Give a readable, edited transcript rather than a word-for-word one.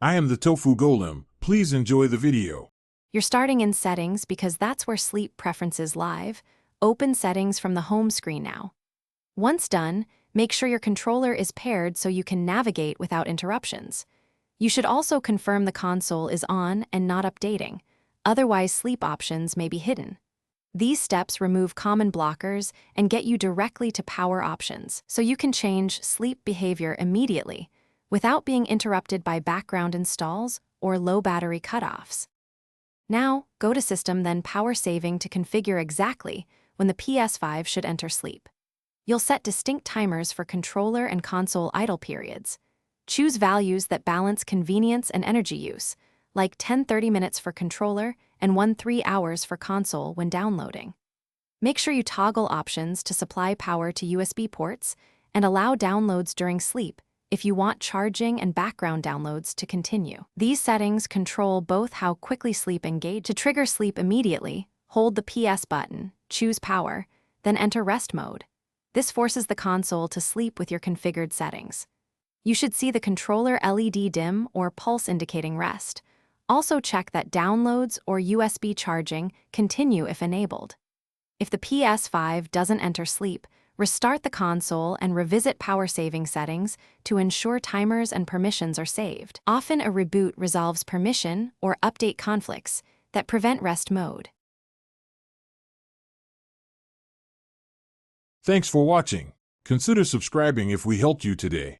I am the Tofu Golem. Please enjoy the video. You're starting in Settings because that's where Sleep Preferences live. Open Settings from the home screen now. Once done, make sure your controller is paired so you can navigate without interruptions. You should also confirm the console is on and not updating, otherwise sleep options may be hidden. These steps remove common blockers and get you directly to power options, so you can change sleep behavior immediately without being interrupted by background installs or low battery cutoffs. Now, go to System, then Power Saving to configure exactly when the PS5 should enter sleep. You'll set distinct timers for controller and console idle periods. Choose values that balance convenience and energy use, like 10-30 minutes for controller and 1-3 hours for console when downloading. Make sure you toggle options to supply power to USB ports and allow downloads during sleep if you want charging and background downloads to continue. These settings control both how quickly sleep engages. To trigger sleep immediately, hold the PS button, choose power, then enter rest mode. This forces the console to sleep with your configured settings. You should see the controller LED dim or pulse indicating rest. Also check that downloads or USB charging continue if enabled. If the PS5 doesn't enter sleep, restart the console and revisit power saving settings to ensure timers and permissions are saved. Often a reboot resolves permission or update conflicts that prevent rest mode. Thanks for watching. Consider subscribing if we helped you today.